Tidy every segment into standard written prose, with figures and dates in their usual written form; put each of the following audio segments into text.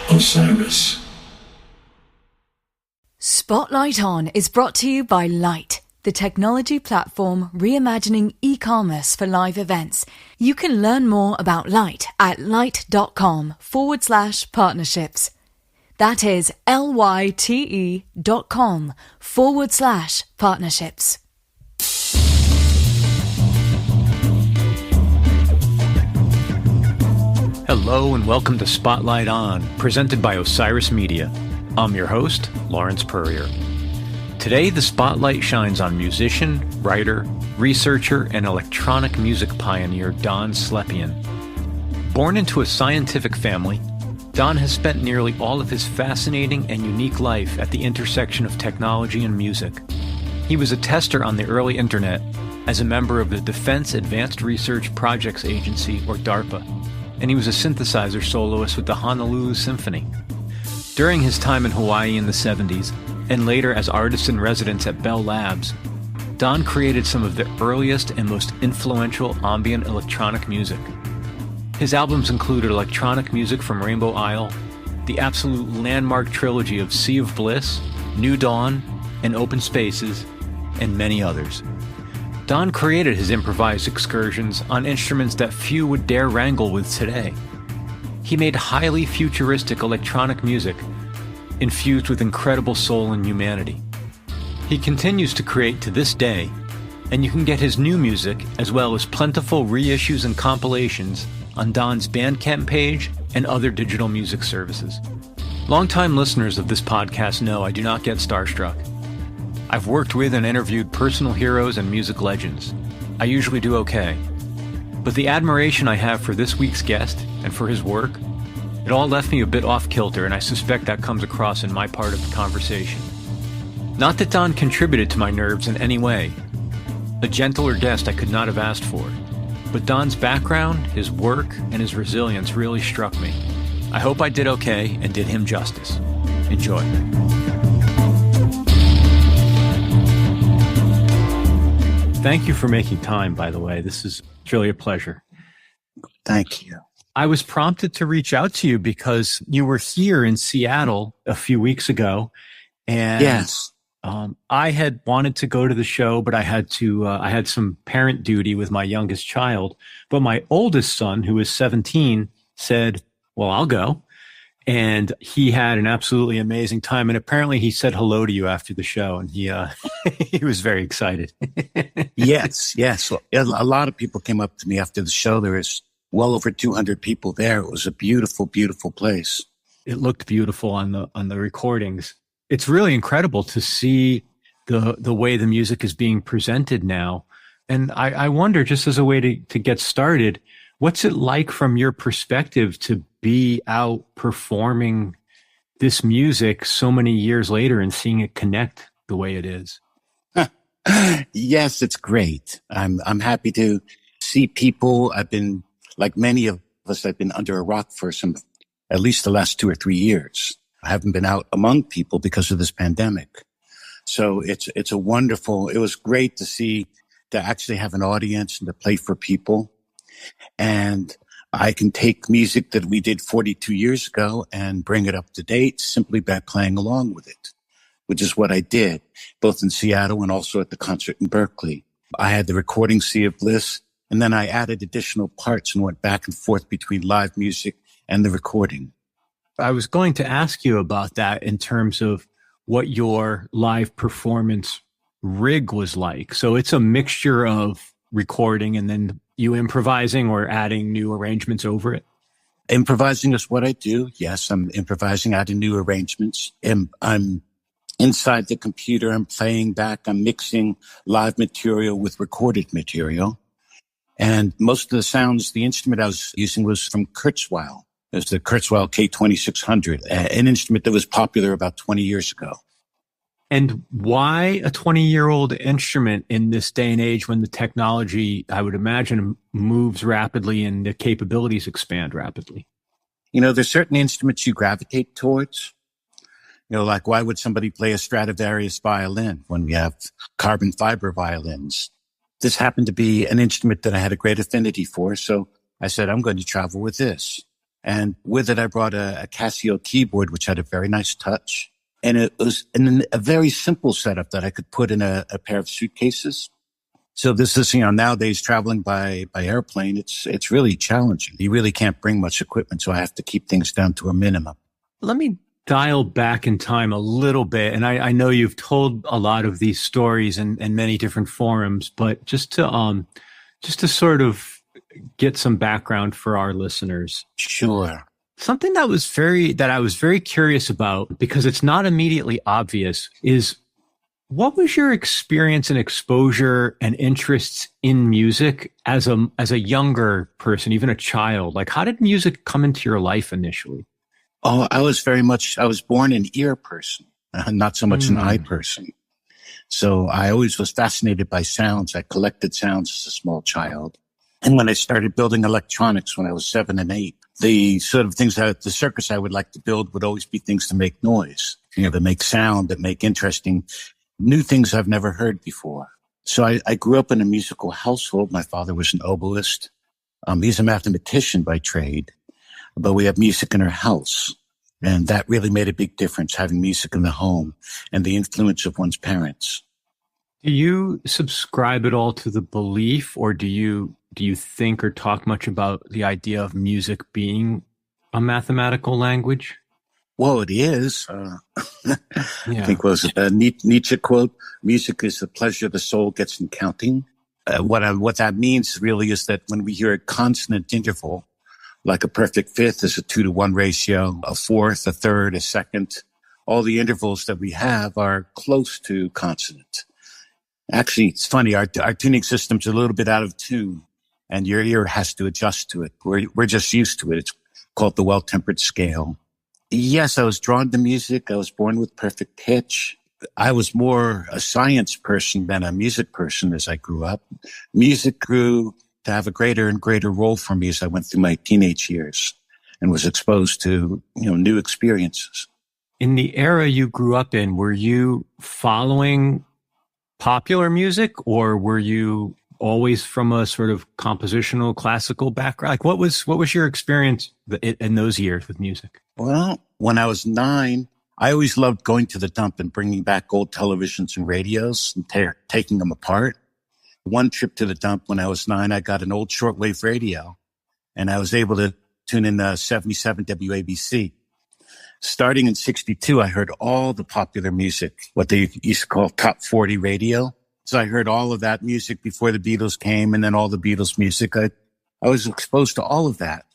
Osiris. Spotlight On is brought to you by Light, the technology platform reimagining e-commerce for live events. You can learn more about Light at light.com/partnerships. That is lyte.com/partnerships. Hello and welcome to Spotlight On, presented by Osiris Media. I'm your host, Lawrence Purrier. Today, the spotlight shines on musician, writer, researcher, and electronic music pioneer Don Slepian. Born into a scientific family, Don has spent nearly all of his fascinating and unique life at the intersection of technology and music. He was a tester on the early internet as a member of the Defense Advanced Research Projects Agency, or DARPA, and he was a synthesizer soloist with the Honolulu Symphony. During his time in Hawaii in the 70s, and later as artist-in-residence at Bell Labs, Don created some of the earliest and most influential ambient electronic music. His albums included electronic music from Rainbow Isle, the absolute landmark trilogy of Sea of Bliss, New Dawn, and Open Spaces, and many others. Don created his improvised excursions on instruments that few would dare wrangle with today. He made highly futuristic electronic music infused with incredible soul and humanity. He continues to create to this day, and you can get his new music as well as plentiful reissues and compilations on Don's Bandcamp page and other digital music services. Longtime listeners of this podcast know I do not get starstruck. I've worked with and interviewed personal heroes and music legends. I usually do okay. But the admiration I have for this week's guest and for his work, it all left me a bit off kilter, and I suspect that comes across in my part of the conversation. Not that Don contributed to my nerves in any way. A gentler guest I could not have asked for. But Don's background, his work, and his resilience really struck me. I hope I did okay and did him justice. Enjoy. Thank you for making time, by the way. This is truly a pleasure. Thank you. I was prompted to reach out to you because you were here in Seattle a few weeks ago. And yes. I had wanted to go to the show, but I had some parent duty with my youngest child. But my oldest son, who is 17, said, well, I'll go. And he had an absolutely amazing time. And apparently he said hello to you after the show, and he was very excited. Yes. Well, a lot of people came up to me after the show. There was well over 200 people there. It was a beautiful, beautiful place. It looked beautiful on the recordings. It's really incredible to see the way the music is being presented now. And I wonder, just as a way to get started, what's it like from your perspective to be out performing this music so many years later and seeing it connect the way it is? Yes, it's great. I'm happy to see people. I've been, like many of us, I've been under a rock for at least the last 2 or 3 years. I haven't been out among people because of this pandemic. So it was great to actually have an audience and to play for people. And I can take music that we did 42 years ago and bring it up to date simply by playing along with it, which is what I did, both in Seattle and also at the concert in Berkeley. I had the recording Sea of Bliss, and then I added additional parts and went back and forth between live music and the recording. I was going to ask you about that in terms of what your live performance rig was like. So it's a mixture of recording and then you improvising or adding new arrangements over it? Improvising is what I do. Yes, I'm improvising, adding new arrangements. I'm inside the computer. I'm playing back. I'm mixing live material with recorded material. And most of the sounds, the instrument I was using was from Kurzweil. It was the Kurzweil K2600, an instrument that was popular about 20 years ago. And why a 20-year-old instrument in this day and age when the technology, I would imagine, moves rapidly and the capabilities expand rapidly? You know, there's certain instruments you gravitate towards. You know, like why would somebody play a Stradivarius violin when we have carbon fiber violins? This happened to be an instrument that I had a great affinity for. So I said, I'm going to travel with this. And with it, I brought a Casio keyboard, which had a very nice touch. And it was a very simple setup that I could put in a pair of suitcases. So this is, nowadays traveling by airplane, it's really challenging. You really can't bring much equipment, so I have to keep things down to a minimum. Let me dial back in time a little bit. And I know you've told a lot of these stories in many different forums, but just to sort of get some background for our listeners. Sure. Something that I was very curious about, because it's not immediately obvious, is what was your experience and exposure and interests in music as a younger person, even a child? Like, how did music come into your life initially? Oh, I was born an ear person, not so much an eye person. So I always was fascinated by sounds. I collected sounds as a small child. And when I started building electronics when I was 7 and 8, the sort of things the circuits I would like to build would always be things to make noise, that make sound, that make interesting new things I've never heard before. So I grew up in a musical household. My father was an oboist. He's a mathematician by trade, but we have music in our house. And that really made a big difference, having music in the home and the influence of one's parents. Do you subscribe at all to the belief, or do you think or talk much about the idea of music being a mathematical language? Well, it is. Yeah. I think it was a Nietzsche quote, music is the pleasure the soul gets in counting. What that means really is that when we hear a consonant interval, like a perfect fifth is a 2-to-1 ratio, a fourth, a third, a second, all the intervals that we have are close to consonant. Actually, it's funny, our tuning system's a little bit out of tune, and your ear has to adjust to it. We're just used to it. It's called the well-tempered scale. Yes, I was drawn to music. I was born with perfect pitch. I was more a science person than a music person as I grew up. Music grew to have a greater and greater role for me as I went through my teenage years and was exposed to, new experiences. In the era you grew up in, were you following popular music, or were you always from a sort of compositional classical background? Like, what was your experience in those years with music? Well, when I was 9, I always loved going to the dump and bringing back old televisions and radios and taking them apart. One trip to the dump when I was 9, I got an old shortwave radio, and I was able to tune in 77 WABC. Starting in 62, I heard all the popular music, what they used to call top 40 radio. So I heard all of that music before the Beatles came, and then all the Beatles music. I was exposed to all of that.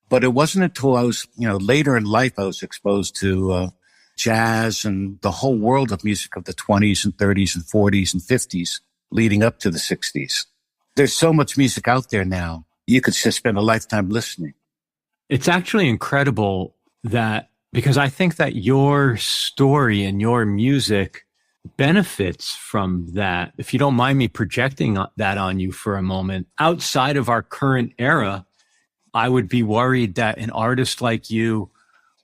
But it wasn't until I was, later in life, I was exposed to jazz and the whole world of music of the 20s and 30s and 40s and 50s leading up to the 60s. There's so much music out there now. You could just spend a lifetime listening. It's actually incredible because I think that your story and your music benefits from that. If you don't mind me projecting that on you for a moment, outside of our current era, I would be worried that an artist like you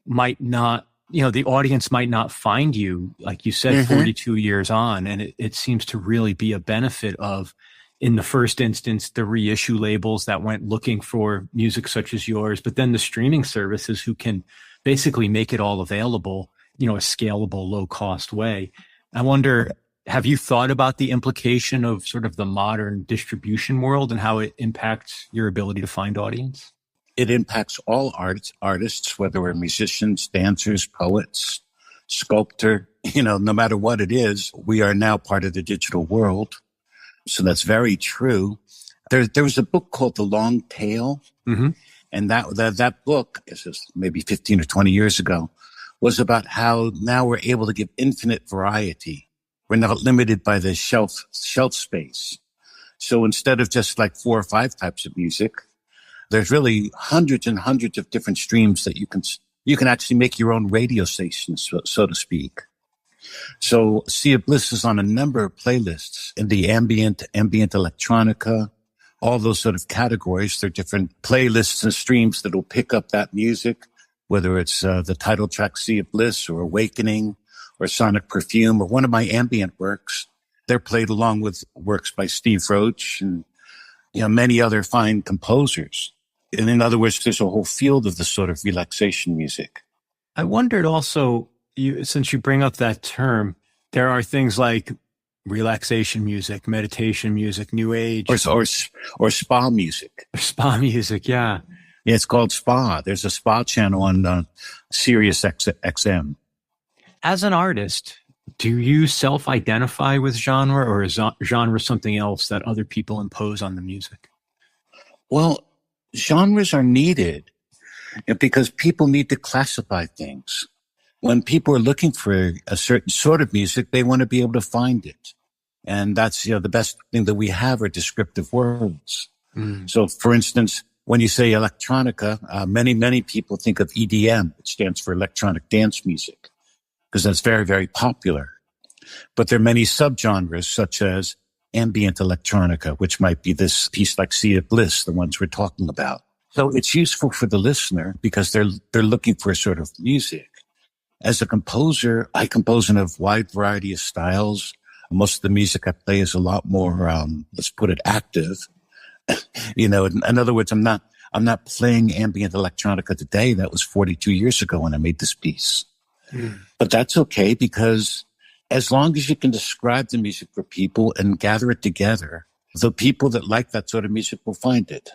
might not, the audience might not find you, like you said, 42 years on. And it seems to really be a benefit of, in the first instance, the reissue labels that went looking for music such as yours, but then the streaming services who can basically make it all available, a scalable, low cost way. I wonder, have you thought about the implication of sort of the modern distribution world and how it impacts your ability to find audience? It impacts all artists, whether we're musicians, dancers, poets, sculptor, no matter what it is, we are now part of the digital world. So that's very true. There was a book called The Long Tail. Mm-hmm. And that book, this is maybe 15 or 20 years ago, was about how now we're able to give infinite variety. We're not limited by the shelf space. So instead of just like 4 or 5 types of music, there's really hundreds and hundreds of different streams that you can actually make your own radio stations, so to speak. So Sea of Bliss is on a number of playlists in the ambient electronica, all those sort of categories. There are different playlists and streams that will pick up that music, whether it's the title track Sea of Bliss or Awakening or Sonic Perfume or one of my ambient works. They're played along with works by Steve Roach and many other fine composers. And in other words, there's a whole field of this sort of relaxation music. I wondered also, since you bring up that term, there are things like relaxation music, meditation music, new age. Or spa music. Spa music, yeah. Yeah, it's called Spa. There's a Spa channel on Sirius XM. As an artist, do you self-identify with genre, or is genre something else that other people impose on the music? Well, genres are needed because people need to classify things. When people are looking for a certain sort of music, they want to be able to find it. And that's, the best thing that we have are descriptive words. So, for instance, when you say electronica, many people think of EDM. It stands for electronic dance music, because that's very, very popular. But there are many subgenres, such as ambient electronica, which might be this piece like Sea of Bliss, the ones we're talking about. So it's useful for the listener because they're looking for a sort of music. As a composer, I compose in a wide variety of styles. Most of the music I play is a lot more, let's put it, active. In other words, I'm not playing ambient electronica today. That was 42 years ago when I made this piece. But that's okay, because as long as you can describe the music for people and gather it together, the people that like that sort of music will find it.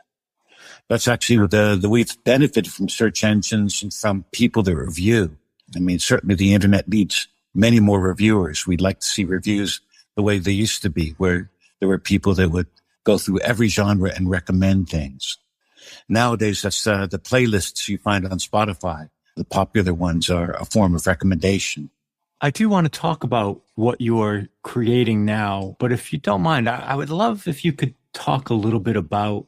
That's actually we've benefited from search engines and from people that review. I mean, certainly the internet needs many more reviewers. We'd like to see reviews the way they used to be, where there were people that would go through every genre and recommend things. Nowadays, that's the playlists you find on Spotify. The popular ones are a form of recommendation. I do want to talk about what you're creating now, but if you don't mind, I would love if you could talk a little bit about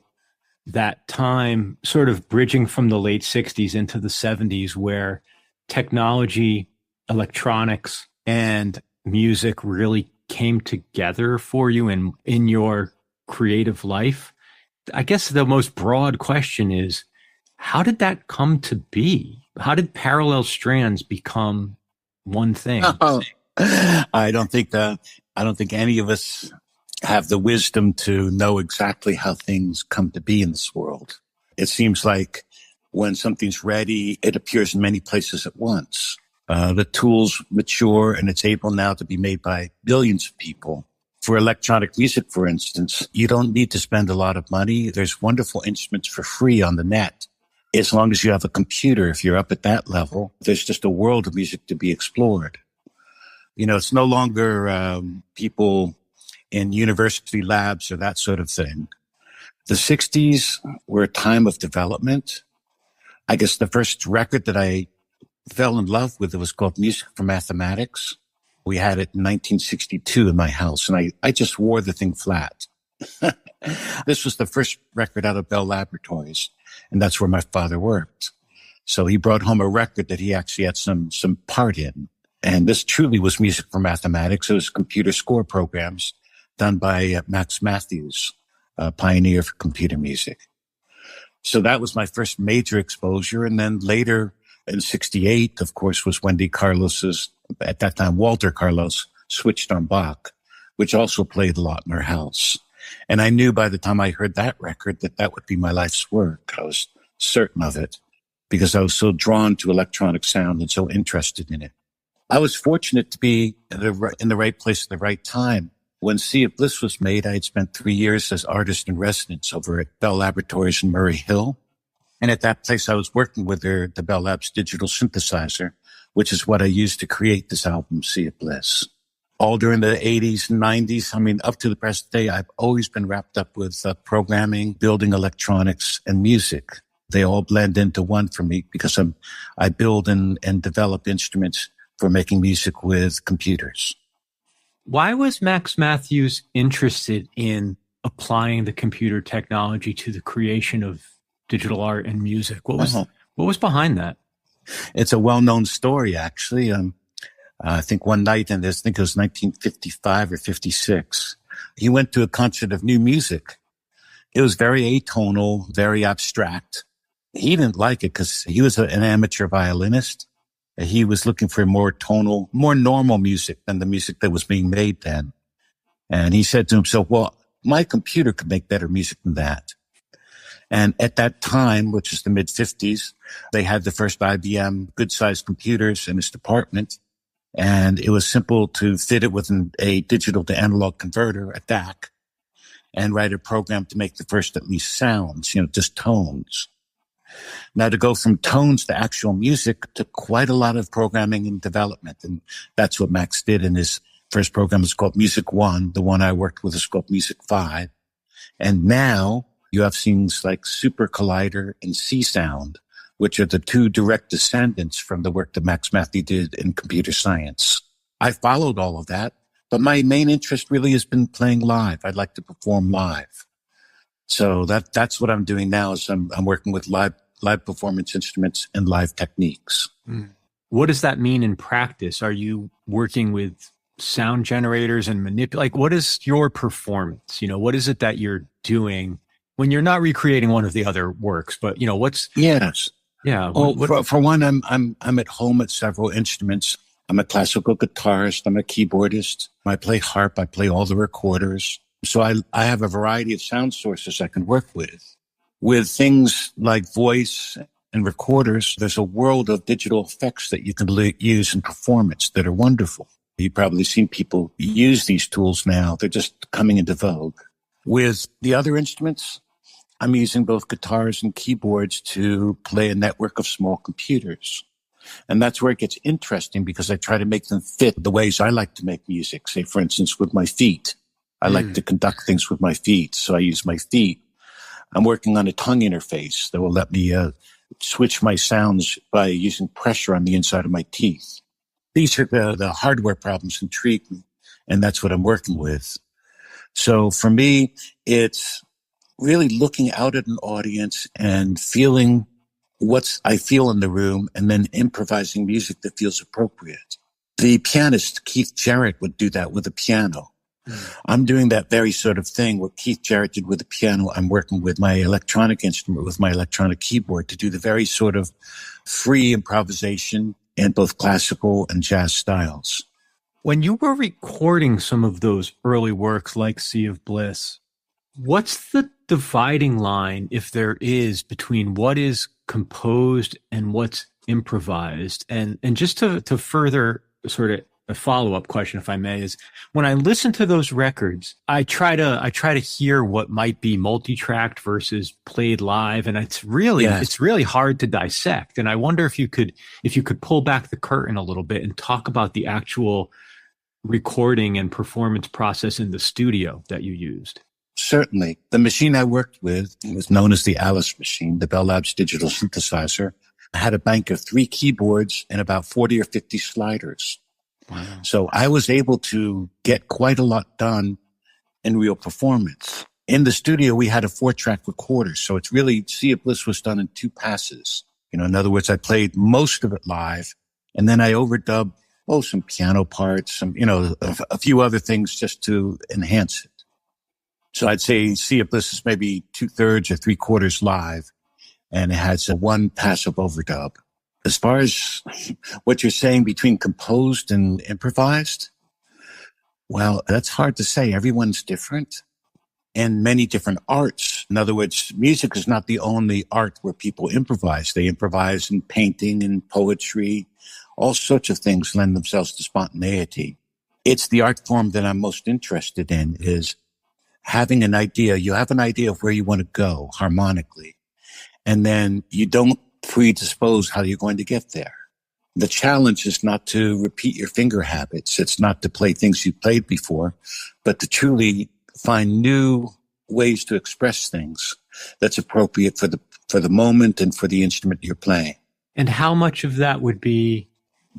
that time, sort of bridging from the late 60s into the 70s, where technology, electronics, and music really came together for you in your creative life. I guess the most broad question is, how did that come to be? How did parallel strands become one thing? I don't think any of us have the wisdom to know exactly how things come to be in this world. It seems like when something's ready, it appears in many places at once. The tools mature, and it's able now to be made by billions of people. For electronic music, for instance, you don't need to spend a lot of money. There's wonderful instruments for free on the net. As long as you have a computer, if you're up at that level, there's just a world of music to be explored. It's no longer people in university labs or that sort of thing. The 60s were a time of development. I guess the first record that I fell in love with, it was called Music for Mathematics. We had it in 1962 in my house, and I just wore the thing flat. This was the first record out of Bell Laboratories, and that's where my father worked. So he brought home a record that he actually had some part in. And this truly was Music for Mathematics. It was computer score programs done by Max Matthews, a pioneer for computer music. So that was my first major exposure. And then later in 68, of course, was Wendy Carlos's, at that time, Walter Carlos, Switched on Bach, which also played a lot in our house. And I knew by the time I heard that record that would be my life's work. I was certain of it because I was so drawn to electronic sound and so interested in it. I was fortunate to be in the right place at the right time. When Sea of Bliss was made, I had spent 3 years as artist in residence over at Bell Laboratories in Murray Hill. And at that place, I was working with the Bell Labs digital synthesizer, which is what I used to create this album, Sea of Bliss. All during the 80s and 90s, I mean, up to the present day, I've always been wrapped up with programming, building electronics, and music. They all blend into one for me because I build and develop instruments for making music with computers. Why was Max Matthews interested in applying the computer technology to the creation of digital art and music? What was behind that? It's a well-known story, actually. I think one night, and I think it was 1955 or 56, he went to a concert of new music. It was very atonal, very abstract. He didn't like it because he was an amateur violinist. He was looking for more tonal, more normal music than the music that was being made then. And he said to himself, well, my computer could make better music than that. And at that time, which is the mid-50s, they had the first IBM good-sized computers in this department. And it was simple to fit it with a digital to analog converter, a DAC, and write a program to make the first at least sounds, just tones. Now, to go from tones to actual music took quite a lot of programming and development. And that's what Max did in his first program. It's called Music 1. The one I worked with is called Music 5. And now you have things like Super Collider and C-Sound, which are the two direct descendants from the work that Max Matthew did in computer science. I followed all of that, but my main interest really has been playing live. I'd like to perform live. So that's what I'm doing now is I'm working with live performance instruments and live techniques. What does that mean in practice? Are you working with sound generators and what is your performance? What is it that you're doing when you're not recreating one of the other works, but what's... Yes. Yeah. For one, I'm at home at several instruments. I'm a classical guitarist. I'm a keyboardist. I play harp. I play all the recorders. So I have a variety of sound sources I can work with. With things like voice and recorders, there's a world of digital effects that you can use in performance that are wonderful. You've probably seen people use these tools now. They're just coming into vogue. With the other instruments, I'm using both guitars and keyboards to play a network of small computers. And that's where it gets interesting because I try to make them fit the ways I like to make music. Say, for instance, with my feet. I like to conduct things with my feet, so I use my feet. I'm working on a tongue interface that will let me switch my sounds by using pressure on the inside of my teeth. These are the hardware problems intrigue me, and that's what I'm working with. So for me, it's really looking out at an audience and feeling what I feel in the room and then improvising music that feels appropriate. The pianist, Keith Jarrett, would do that with a piano. I'm doing that very sort of thing. What Keith Jarrett did with the piano, I'm working with my electronic instrument, with my electronic keyboard to do the very sort of free improvisation in both classical and jazz styles. When you were recording some of those early works like Sea of Bliss, what's the dividing line, if there is, between what is composed and what's improvised? And just to further sort of a follow-up question, if I may, is when I listen to those records, I try to hear what might be multi-tracked versus played live, and it's really hard to dissect. And I wonder if you could pull back the curtain a little bit and talk about the actual recording and performance process in the studio that you used. Certainly. The machine I worked with was known as the Alice machine, the Bell Labs digital synthesizer. I had a bank of 3 keyboards and about 40 or 50 sliders. Wow. So I was able to get quite a lot done in real performance. In the studio, we had a 4-track recorder. So it's really, Sea of Bliss was done in 2 passes. In other words, I played most of it live and then I overdubbed, some piano parts, some, a few other things just to enhance it. So I'd say Sea of Bliss is maybe 2/3 or 3/4 live, and it has a 1 passive overdub. As far as what you're saying between composed and improvised, well, that's hard to say. Everyone's different and many different arts. In other words, music is not the only art where people improvise. They improvise in painting and poetry. All sorts of things lend themselves to spontaneity. It's the art form that I'm most interested in is having an idea. You have an idea of where you want to go harmonically, and then you don't predispose how you're going to get there. The challenge is not to repeat your finger habits. It's not to play things you've played before, but to truly find new ways to express things that's appropriate for the moment and for the instrument you're playing. And how much of that would be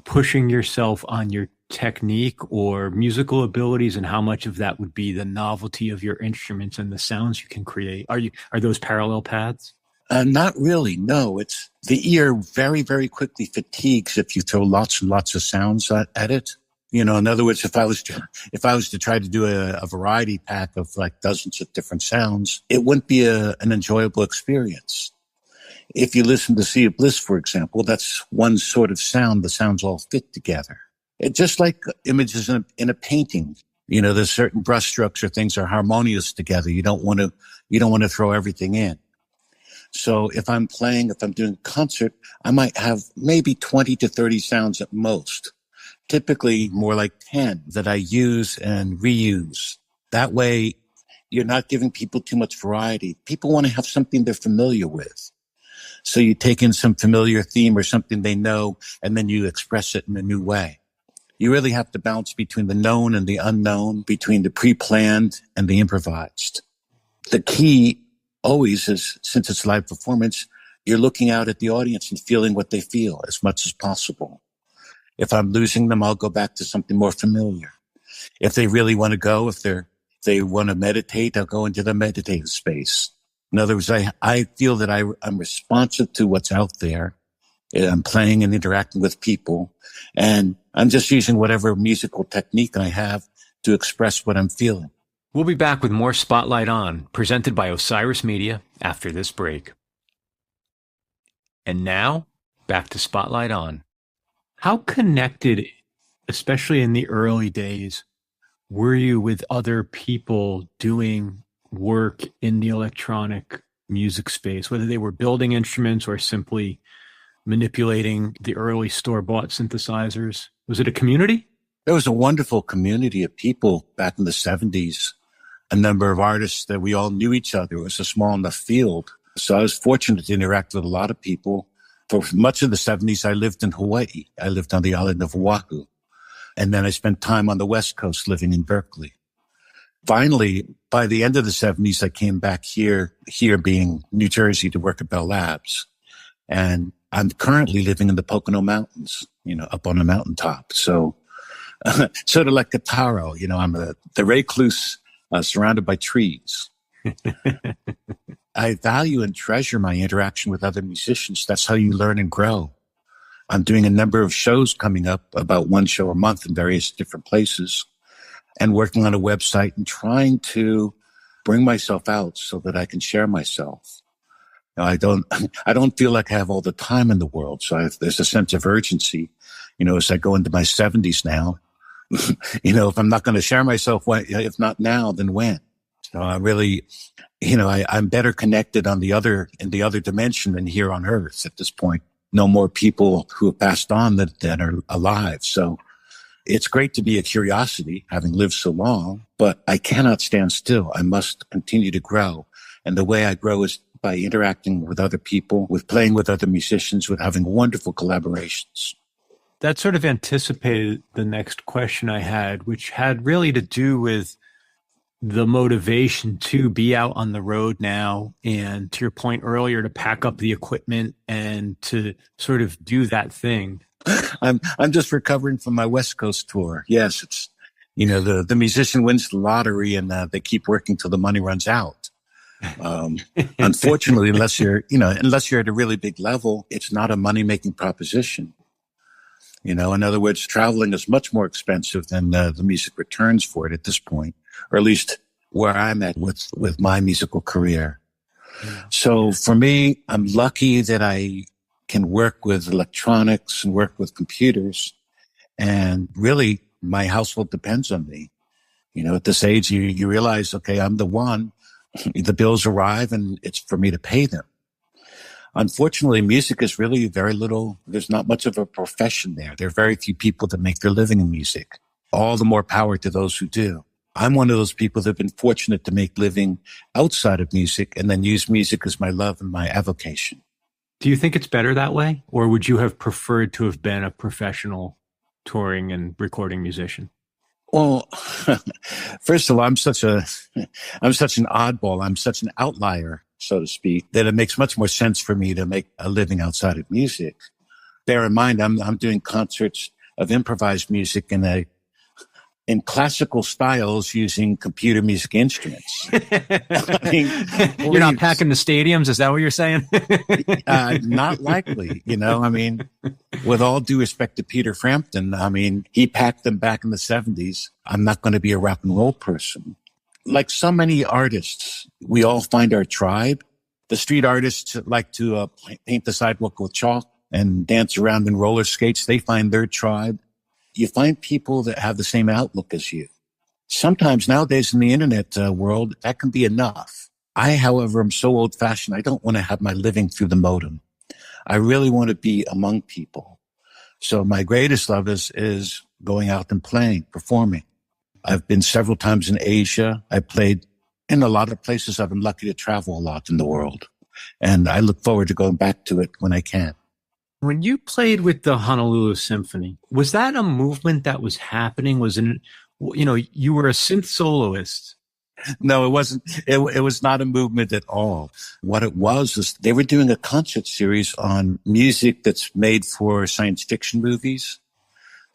pushing yourself on your technique or musical abilities, and how much of that would be the novelty of your instruments and the sounds you can create? Are those parallel paths? Not really. No, it's the ear very, very quickly fatigues if you throw lots and lots of sounds at it. In other words, if I was to try to do a variety pack of like dozens of different sounds, it wouldn't be an enjoyable experience. If you listen to Sea of Bliss, for example, that's one sort of sound. The sounds all fit together. It's just like images in a painting. There's certain brush strokes or things are harmonious together. You don't want to throw everything in. So if I'm doing a concert, I might have maybe 20 to 30 sounds at most, typically more like 10 that I use and reuse. That way, you're not giving people too much variety. People want to have something they're familiar with. So you take in some familiar theme or something they know, and then you express it in a new way. You really have to balance between the known and the unknown, between the pre-planned and the improvised. The key always is, since it's live performance, you're looking out at the audience and feeling what they feel as much as possible. If I'm losing them, I'll go back to something more familiar. If they really want to go, if they want to meditate, I'll go into the meditative space. In other words, I feel that I'm responsive to what's out there. I'm playing and interacting with people, and I'm just using whatever musical technique I have to express what I'm feeling. We'll be back with more Spotlight On, presented by Osiris Media, after this break. And now, back to Spotlight On. How connected, especially in the early days, were you with other people doing work in the electronic music space, whether they were building instruments or simply manipulating the early store-bought synthesizers? Was it a community? There was a wonderful community of people back in the 70s. A number of artists that we all knew each other. It was a small enough field. So I was fortunate to interact with a lot of people. For much of the 70s, I lived in Hawaii. I lived on the island of Oahu. And then I spent time on the West Coast living in Berkeley. Finally, by the end of the 70s, I came back here being New Jersey, to work at Bell Labs. And I'm currently living in the Pocono Mountains, up on a mountaintop. So sort of like a taro, I'm the recluse, surrounded by trees. I value and treasure my interaction with other musicians. That's how you learn and grow. I'm doing a number of shows coming up, about one show a month in various different places, and working on a website and trying to bring myself out so that I can share myself. I don't feel like I have all the time in the world. So there's a sense of urgency, as I go into my 70s now. If I'm not going to share myself, if not now, then when? So I really, I'm better connected in the other dimension than here on Earth at this point. No more people who have passed on that are alive. So it's great to be a curiosity, having lived so long, but I cannot stand still. I must continue to grow. And the way I grow is by interacting with other people, with playing with other musicians, with having wonderful collaborations. That sort of anticipated the next question I had, which had really to do with the motivation to be out on the road now, and to your point earlier, to pack up the equipment and to sort of do that thing. I'm just recovering from my West Coast tour. Yes, it's, the musician wins the lottery and they keep working till the money runs out. Unfortunately, unless you're at a really big level, it's not a money-making proposition. In other words, traveling is much more expensive than the music returns for it at this point, or at least where I'm at with my musical career. Yeah. So for me, I'm lucky that I can work with electronics and work with computers. And really, my household depends on me. At this age, you realize, okay, I'm the one. The bills arrive and it's for me to pay them. Unfortunately, music is really very little. There's not much of a profession there. There are very few people that make their living in music. All the more power to those who do. I'm one of those people that have been fortunate to make living outside of music and then use music as my love and my avocation. Do you think it's better that way? Or would you have preferred to have been a professional touring and recording musician? Well, first of all, I'm such an oddball. I'm such an outlier, so to speak, that it makes much more sense for me to make a living outside of music. Bear in mind, I'm doing concerts of improvised music in classical styles using computer music instruments. You're not packing the stadiums? Is that what you're saying? Not likely. With all due respect to Peter Frampton, he packed them back in the 70s. I'm not going to be a rock and roll person. Like so many artists, we all find our tribe. The street artists like to paint the sidewalk with chalk and dance around in roller skates. They find their tribe. You find people that have the same outlook as you. Sometimes nowadays in the internet world, that can be enough. I, however, am so old fashioned. I don't want to have my living through the modem. I really want to be among people. So my greatest love is going out and playing, performing. I've been several times in Asia. I played in a lot of places. I've been lucky to travel a lot in the world. And I look forward to going back to it when I can. When you played with the Honolulu Symphony, was that a movement that was happening? Was it, you were a synth soloist. No, it wasn't. It was not a movement at all. What it was is they were doing a concert series on music that's made for science fiction movies.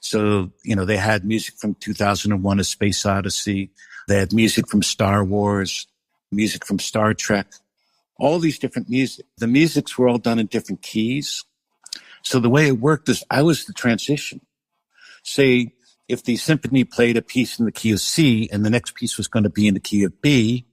So, they had music from 2001: A Space Odyssey. They had music from Star Wars, music from Star Trek, all these different music. The musics were all done in different keys. So the way it worked is I was the transition. Say, if the symphony played a piece in the key of C and the next piece was going to be in the key of B,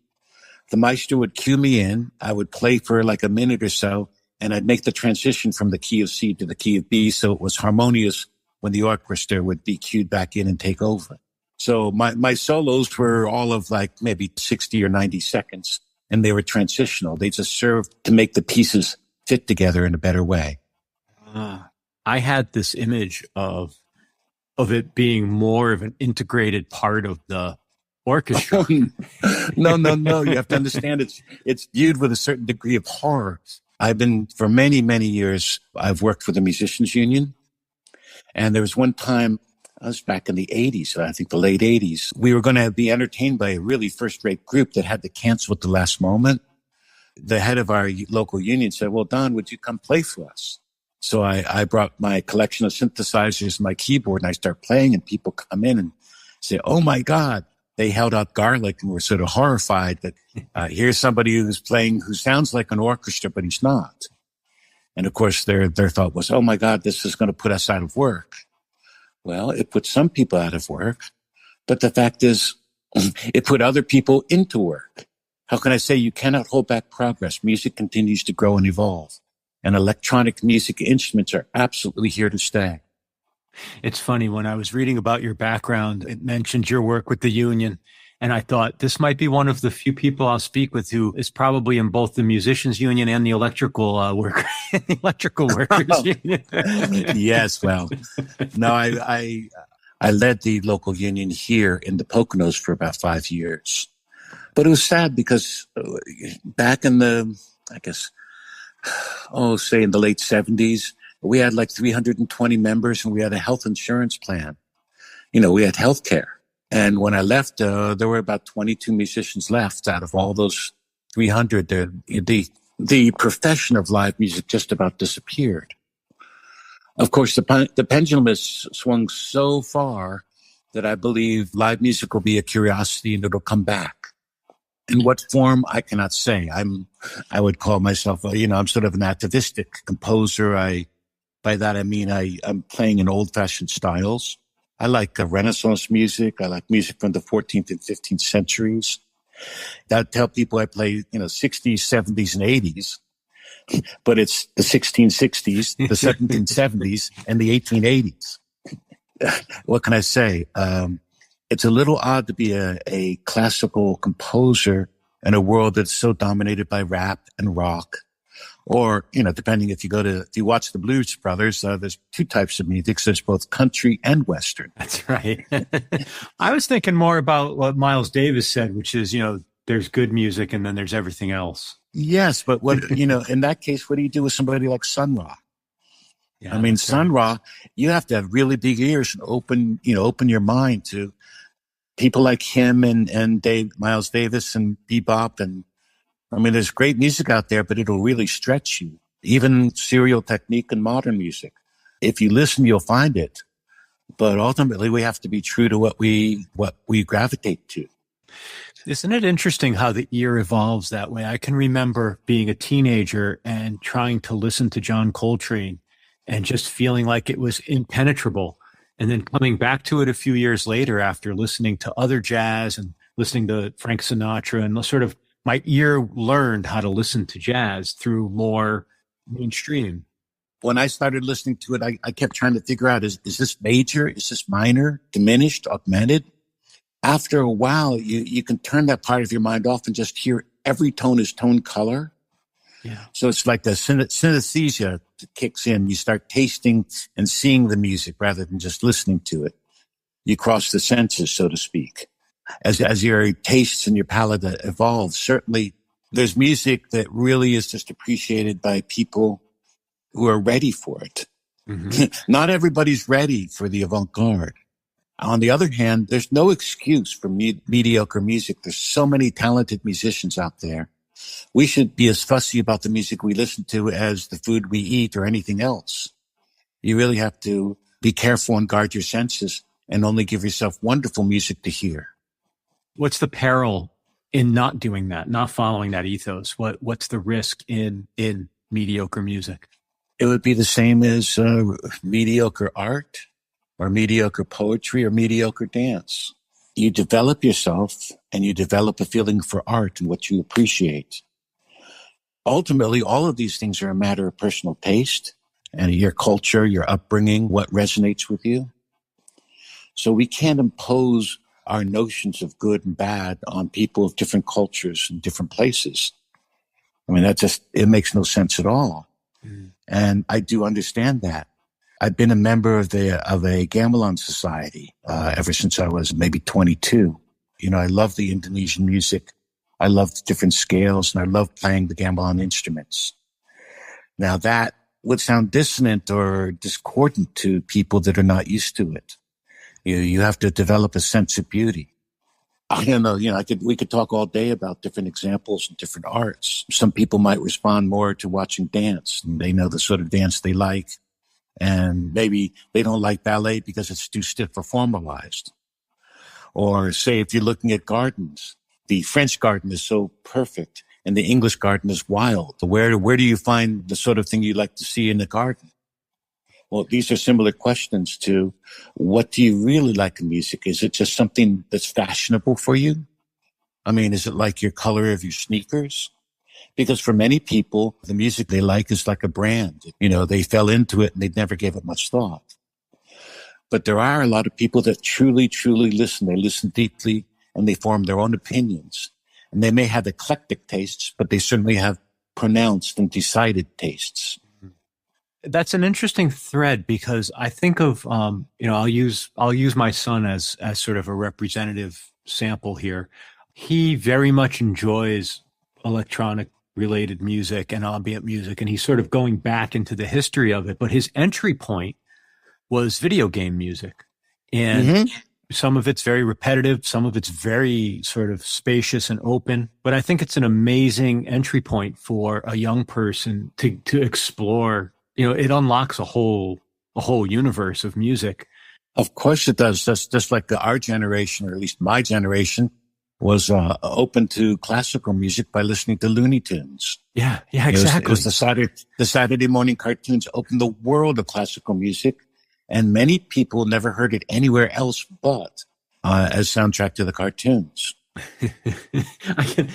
the maestro would cue me in. I would play for like a minute or so, and I'd make the transition from the key of C to the key of B so it was harmonious when the orchestra would be cued back in and take over. So my solos were all of like maybe 60 or 90 seconds, and they were transitional. They just served to make the pieces fit together in a better way. I had this image of it being more of an integrated part of the orchestra. No. You have to understand it's viewed with a certain degree of horror. I've been, for many, many years, I've worked for the Musicians Union. And there was one time, I was back in the 80s, I think the late 80s, we were going to be entertained by a really first-rate group that had to cancel at the last moment. The head of our local union said, well, Don, would you come play for us? So I brought my collection of synthesizers and my keyboard, and I start playing, and people come in and say, oh, my God. They held out garlic and were sort of horrified that here's somebody who's playing who sounds like an orchestra, but he's not. And, of course, their thought was, oh, my God, this is going to put us out of work. Well, it put some people out of work, but the fact is it put other people into work. How can I say you cannot hold back progress? Music continues to grow and evolve. And electronic music instruments are absolutely here to stay. It's funny, when I was reading about your background, it mentioned your work with the union. And I thought this might be one of the few people I'll speak with who is probably in both the musicians union and the electrical workers union. Yes. Well, no, I led the local union here in the Poconos for about 5 years, but it was sad because back in the, say in the late 70s, we had like 320 members and we had a health insurance plan. We had health care. And when I left, there were about 22 musicians left out of all those 300. The profession of live music just about disappeared. Of course, the pendulum has swung so far that I believe live music will be a curiosity and it'll come back. In what form, I cannot say. I would call myself, I'm sort of an atavistic composer. By that, I mean, I'm playing in old-fashioned styles. I like Renaissance music. I like music from the 14th and 15th centuries. I tell people I play, 60s, 70s, and 80s, but it's the 1660s, the 1770s, and the 1880s. What can I say? It's a little odd to be a classical composer in a world that's so dominated by rap and rock. Or, depending if you watch the Blues Brothers, there's two types of music. There's both country and Western. That's right. I was thinking more about what Miles Davis said, which is, there's good music and then there's everything else. Yes. But in that case, what do you do with somebody like Sun Ra? Yeah, Sun Ra, you have to have really big ears and open your mind to people like him and Miles Davis and bebop. And there's great music out there, but it'll really stretch you. Even serial technique and modern music. If you listen, you'll find it. But ultimately, we have to be true to what we gravitate to. Isn't it interesting how the ear evolves that way? I can remember being a teenager and trying to listen to John Coltrane and just feeling like it was impenetrable. And then coming back to it a few years later after listening to other jazz and listening to Frank Sinatra, and sort of my ear learned how to listen to jazz through more mainstream. When I started listening to it, I kept trying to figure out, is this major? Is this minor? Diminished? Augmented? After a while, you can turn that part of your mind off and just hear every tone is tone color. Yeah. So it's like the synesthesia kicks in. You start tasting and seeing the music rather than just listening to it. You cross the senses, so to speak. As your tastes and your palate evolve, certainly there's music that really is just appreciated by people who are ready for it. Mm-hmm. Not everybody's ready for the avant-garde. On the other hand, there's no excuse for mediocre music. There's so many talented musicians out there. We should be as fussy about the music we listen to as the food we eat or anything else. You really have to be careful and guard your senses and only give yourself wonderful music to hear. What's the peril in not doing that, not following that ethos? What's the risk in mediocre music? It would be the same as mediocre art or mediocre poetry or mediocre dance. You develop yourself and you develop a feeling for art and what you appreciate. Ultimately, all of these things are a matter of personal taste and your culture, your upbringing, what resonates with you. So we can't impose our notions of good and bad on people of different cultures and different places. I mean, it makes no sense at all. Mm. And I do understand that. I've been a member of a gamelan society ever since I was maybe 22. You know, I love the Indonesian music. I love the different scales, and I love playing the gamelan instruments. Now, that would sound dissonant or discordant to people that are not used to it. You have to develop a sense of beauty. I don't know, we could talk all day about different examples and different arts. Some people might respond more to watching dance, and they know the sort of dance they like. And maybe they don't like ballet because it's too stiff or formalized. Or say, if you're looking at gardens, the French garden is so perfect and the English garden is wild. Where do you find the sort of thing you like to see in the garden? Well, these are similar questions to what do you really like in music? Is it just something that's fashionable for you? I mean, is it like your color of your sneakers? Because for many people, the music they like is like a brand. You know, they fell into it and they never gave it much thought. But there are a lot of people that truly, truly listen. They listen deeply and they form their own opinions. And they may have eclectic tastes, but they certainly have pronounced and decided tastes. That's an interesting thread because I think of, I'll use my son as sort of a representative sample here. He very much enjoys electronic related music and ambient music, and he's sort of going back into the history of it. But his entry point was video game music. And some of it's very repetitive. Some of it's very sort of spacious and open. But I think it's an amazing entry point for a young person to explore. You know, it unlocks a whole universe of music. Of course it does. That's just like our generation, or at least my generation, was open to classical music by listening to Looney Tunes. Yeah, exactly. It was the Saturday morning cartoons opened the world of classical music, and many people never heard it anywhere else but as soundtrack to the cartoons.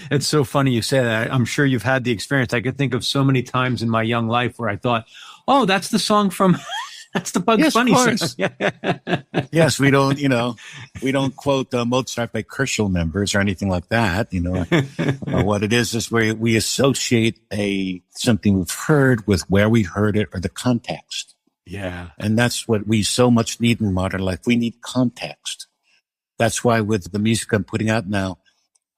It's so funny you say that. I'm sure you've had the experience. I could think of so many times in my young life where I thought, oh, that's the song from... That's the Bugs Bunny song. Yes, we don't quote Mozart by Kershel members or anything like that. What it is where we associate something we've heard with where we heard it or the context. Yeah. And that's what we so much need in modern life. We need context. That's why with the music I'm putting out now,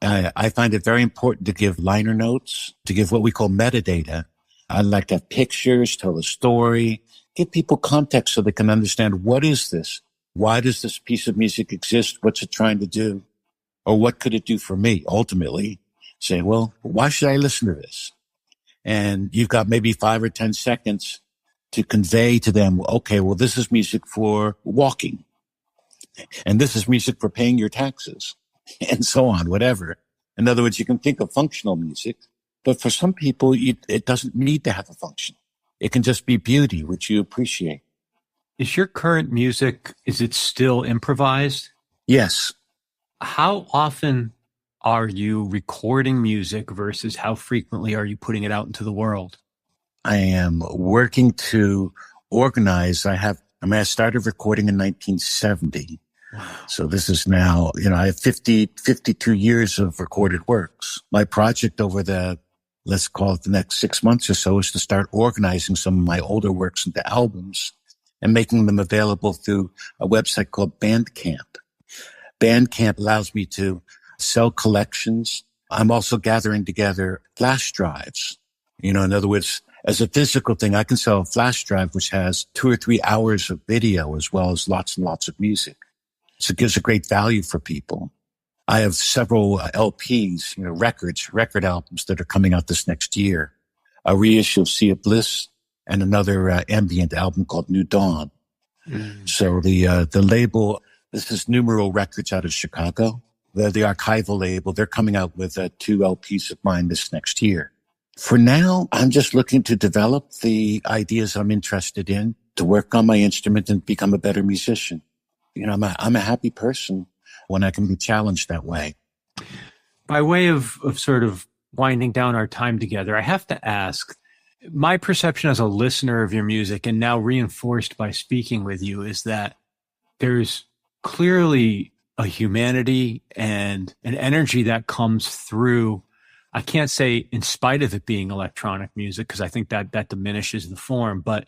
I find it very important to give liner notes, to give what we call metadata. I like to have pictures, tell a story, give people context so they can understand, what is this? Why does this piece of music exist? What's it trying to do? Or what could it do for me? Ultimately, say, well, why should I listen to this? And you've got maybe 5 or 10 seconds to convey to them, okay, well, this is music for walking. And this is music for paying your taxes, and so on, whatever. In other words, you can think of functional music, but for some people, it doesn't need to have a function. It can just be beauty, which you appreciate. Is your current music, is it still improvised? Yes. How often are you recording music versus how frequently are you putting it out into the world? I am working to organize. I started recording in 1970. So this is now, I have 52 years of recorded works. My project over let's call it the next 6 months or so, is to start organizing some of my older works into albums and making them available through a website called Bandcamp. Bandcamp allows me to sell collections. I'm also gathering together flash drives. In other words, as a physical thing, I can sell a flash drive which has 2 or 3 hours of video as well as lots and lots of music. So it gives a great value for people. I have several LPs, record albums that are coming out this next year. A reissue of Sea of Bliss and another ambient album called New Dawn. So the label, this is Numeral Records out of Chicago. They're the archival label. They're coming out with 2 LPs of mine this next year. For now, I'm just looking to develop the ideas I'm interested in, to work on my instrument and become a better musician. I'm a happy person when I can be challenged that way. By way of sort of winding down our time together, I have to ask, my perception as a listener of your music, and now reinforced by speaking with you, is that there's clearly a humanity and an energy that comes through. I can't say in spite of it being electronic music, because I think that diminishes the form, but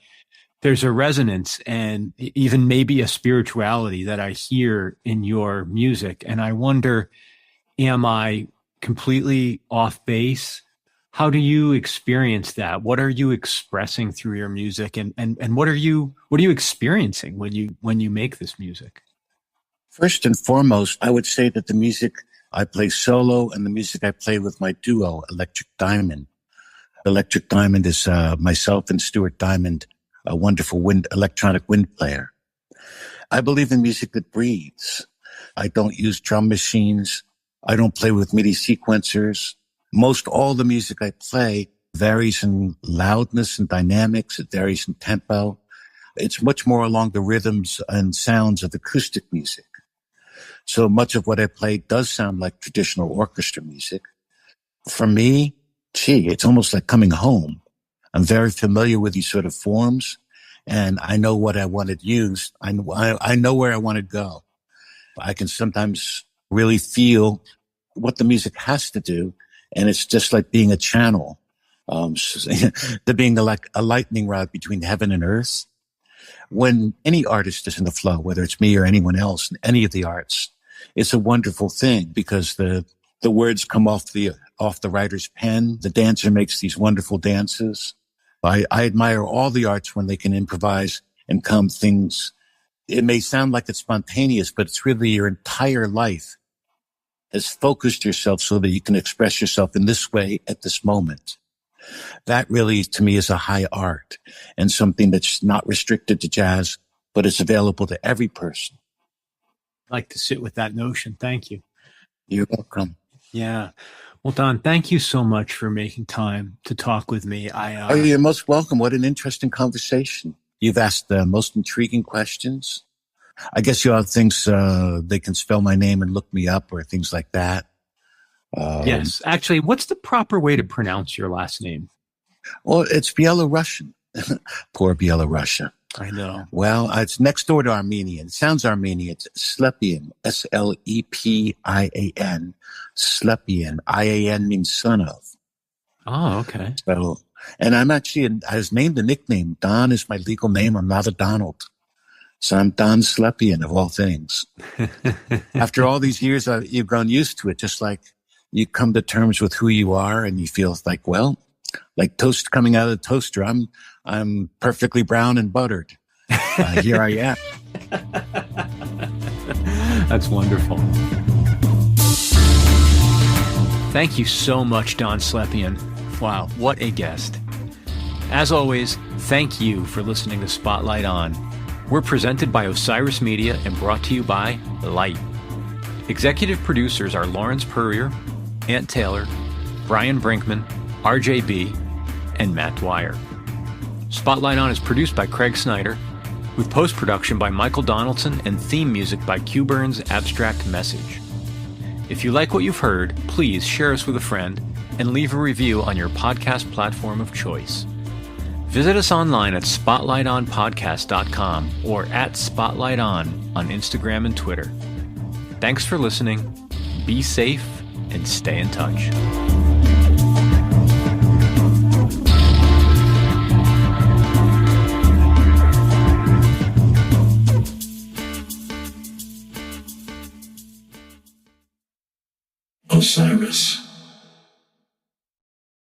there's a resonance and even maybe a spirituality that I hear in your music. And I wonder, am I completely off base? How do you experience that? What are you expressing through your music? And what are you experiencing when you make this music? First and foremost, I would say that the music I play solo and the music I play with my duo, Electric Diamond. Electric Diamond is myself and Stuart Diamond, a wonderful electronic wind player. I believe in music that breathes. I don't use drum machines. I don't play with MIDI sequencers. Most all the music I play varies in loudness and dynamics. It varies in tempo. It's much more along the rhythms and sounds of acoustic music. So much of what I play does sound like traditional orchestra music. For me, it's almost like coming home. I'm very familiar with these sort of forms, and I know what I wanted used. I know where I want to go. I can sometimes really feel what the music has to do, and it's just like being a channel. They're being like a lightning rod between heaven and earth. When any artist is in the flow, whether it's me or anyone else in any of the arts, it's a wonderful thing because the words come off the writer's pen. The dancer makes these wonderful dances. I admire all the arts when they can improvise and come things. It may sound like it's spontaneous, but it's really your entire life has focused yourself so that you can express yourself in this way at this moment. That really, to me, is a high art and something that's not restricted to jazz, but it's available to every person. I'd like to sit with that notion. Thank you. You're welcome. Yeah. Well, Don, thank you so much for making time to talk with me. You're most welcome. What an interesting conversation. You've asked the most intriguing questions. I guess you have things, they can spell my name and look me up or things like that. Yes. Actually, what's the proper way to pronounce your last name? Well, it's Belarusian. Poor Belarusia. I know. Well, it's next door to Armenian. It sounds Armenian. It's Slepian, Slepian. Slepian, I-A-N means son of. Oh, okay. So, and I was named a nickname. Don is my legal name. I'm not a Donald. So I'm Don Slepian of all things. After all these years, you've grown used to it, just like you come to terms with who you are and you feel like, well, like toast coming out of the toaster. I'm perfectly brown and buttered. Here I am. That's wonderful. Thank you so much, Don Slepian. Wow, what a guest. As always, thank you for listening to Spotlight On. We're presented by Osiris Media and brought to you by Light. Executive producers are Lawrence Purrier, Ant Taylor, Brian Brinkman, RJB, and Matt Dwyer. Spotlight On is produced by Craig Snyder, with post-production by Michael Donaldson and theme music by Q Burns' Abstract Message. If you like what you've heard, please share us with a friend and leave a review on your podcast platform of choice. Visit us online at spotlightonpodcast.com or at spotlighton on Instagram and Twitter. Thanks for listening. Be safe and stay in touch. Osiris.